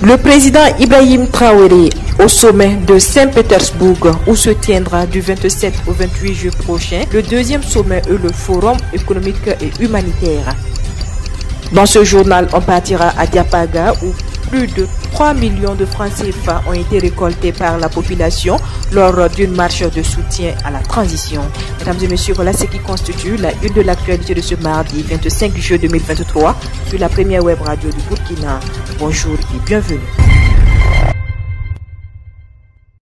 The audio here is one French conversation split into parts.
Le président Ibrahim Traoré au sommet de Saint-Pétersbourg où se tiendra du 27 au 28 juillet prochain le deuxième sommet et le Forum économique et humanitaire. Dans ce journal, on partira à Diapaga où plus de 3 millions de francs CFA ont été récoltés par la population lors d'une marche de soutien à la transition. Mesdames et messieurs, voilà ce qui constitue la une de l'actualité de ce mardi 25 juillet 2023 sur la première web radio du Burkina. Bonjour et bienvenue.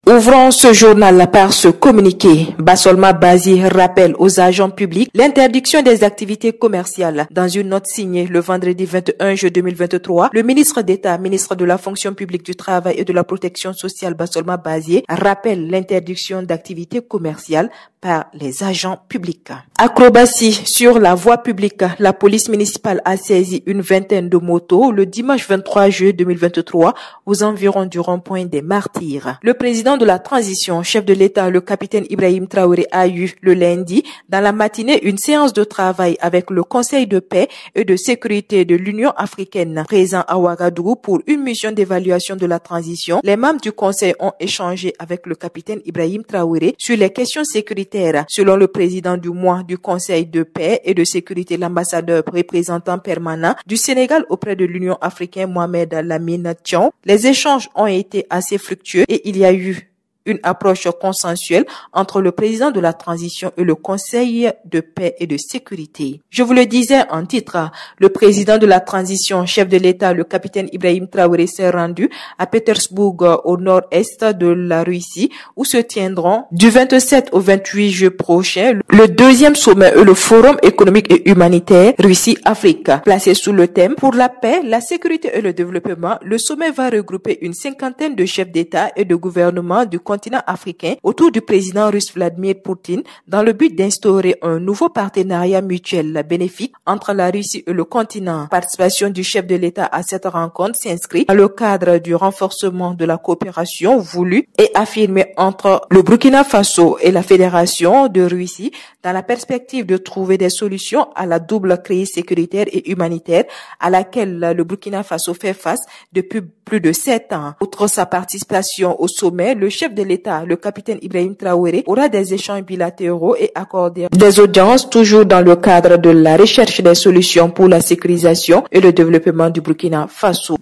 Ouvrons ce journal par ce communiqué. Basolma Bazi rappelle aux agents publics l'interdiction des activités commerciales. Dans une note signée le vendredi 21 juillet 2023, le ministre d'État, ministre de la fonction publique, du travail et de la protection sociale Basolma Bazi rappelle l'interdiction d'activités commerciales par les agents publics. Acrobatie sur la voie publique. La police municipale a saisi une vingtaine de motos le dimanche 23 juillet 2023 aux environs du rond-point des Martyrs. Le président de la transition, chef de l'État, le capitaine Ibrahim Traoré, a eu le lundi dans la matinée une séance de travail avec le Conseil de paix et de sécurité de l'Union africaine présent à Ouagadougou pour une mission d'évaluation de la transition. Les membres du Conseil ont échangé avec le capitaine Ibrahim Traoré sur les questions sécuritaires. Selon le président du mois du Conseil de paix et de sécurité, l'ambassadeur représentant permanent du Sénégal auprès de l'Union africaine, Mohamed Lamine Thion, les échanges ont été assez fructueux et il y a eu une approche consensuelle entre le président de la transition et le Conseil de paix et de sécurité. Je vous le disais en titre, le président de la transition, chef de l'État, le capitaine Ibrahim Traoré s'est rendu à Pétersbourg au nord-est de la Russie où se tiendront du 27 au 28 juillet prochain le deuxième sommet et le Forum économique et humanitaire Russie-Afrique. Placé sous le thème pour la paix, la sécurité et le développement, le sommet va regrouper une cinquantaine de chefs d'État et de gouvernement du continent africain autour du président russe Vladimir Poutine dans le but d'instaurer un nouveau partenariat mutuel bénéfique entre la Russie et le continent. La participation du chef de l'État à cette rencontre s'inscrit dans le cadre du renforcement de la coopération voulue et affirmée entre le Burkina Faso et la Fédération de Russie dans la perspective de trouver des solutions à la double crise sécuritaire et humanitaire à laquelle le Burkina Faso fait face depuis plus de 7 ans. Outre sa participation au sommet, le chef de l'État, le capitaine Ibrahim Traoré, aura des échanges bilatéraux et accordera des audiences toujours dans le cadre de la recherche des solutions pour la sécurisation et le développement du Burkina Faso.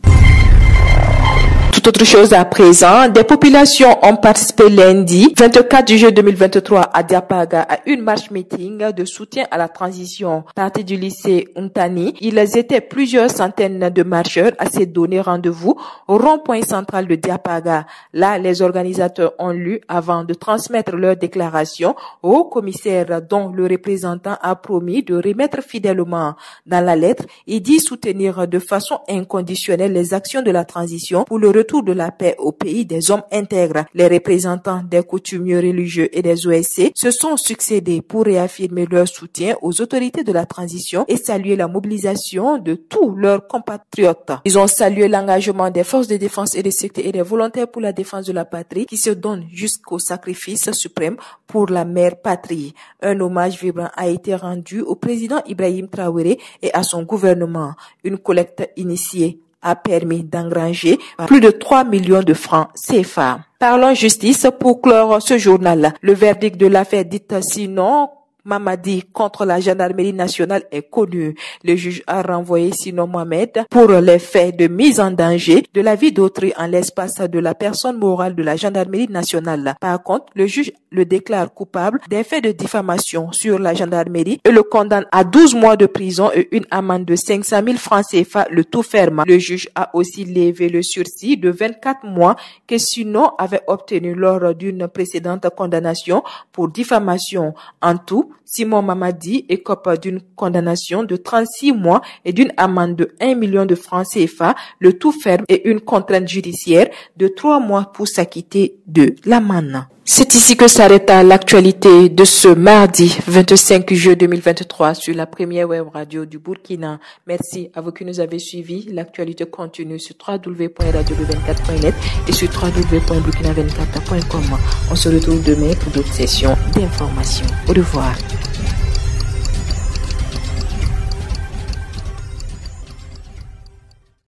Autre chose à présent, des populations ont participé lundi 24 juillet 2023 à Diapaga à une marche meeting de soutien à la transition. Parti du lycée Untani, ils étaient plusieurs centaines de marcheurs à se donner rendez-vous au rond-point central de Diapaga. Là, les organisateurs ont lu avant de transmettre leur déclaration au commissaire dont le représentant a promis de remettre fidèlement. Dans la lettre, il dit soutenir de façon inconditionnelle les actions de la transition pour le retour de la paix au pays des hommes intègres. Les représentants des coutumiers religieux et des OSC se sont succédés pour réaffirmer leur soutien aux autorités de la transition et saluer la mobilisation de tous leurs compatriotes. Ils ont salué l'engagement des forces de défense et de sécurité et des volontaires pour la défense de la patrie qui se donnent jusqu'au sacrifice suprême pour la mère patrie. Un hommage vibrant a été rendu au président Ibrahim Traoré et à son gouvernement. Une collecte initiée a permis d'engranger plus de 3 millions de francs CFA. Parlons justice pour clore ce journal. Le verdict de l'affaire dite sinon Mamadi contre la gendarmerie nationale est connu. Le juge a renvoyé Sino Mohamed pour les faits de mise en danger de la vie d'autrui en l'espace de la personne morale de la gendarmerie nationale. Par contre, le juge le déclare coupable des faits de diffamation sur la gendarmerie et le condamne à 12 mois de prison et une amende de 500 000 francs CFA, le tout ferme. Le juge a aussi levé le sursis de 24 mois que Sino avait obtenu lors d'une précédente condamnation pour diffamation. En tout, Simon Mamadi écope d'une condamnation de 36 mois et d'une amende de 1 million de francs CFA, le tout ferme et une contrainte judiciaire de 3 mois pour s'acquitter de l'amende. C'est ici que s'arrête l'actualité de ce mardi 25 juillet 2023 sur la première web radio du Burkina. Merci à vous qui nous avez suivis. L'actualité continue sur www.radio24.net et sur www.burkina24.com. On se retrouve demain pour d'autres sessions d'information. Au revoir.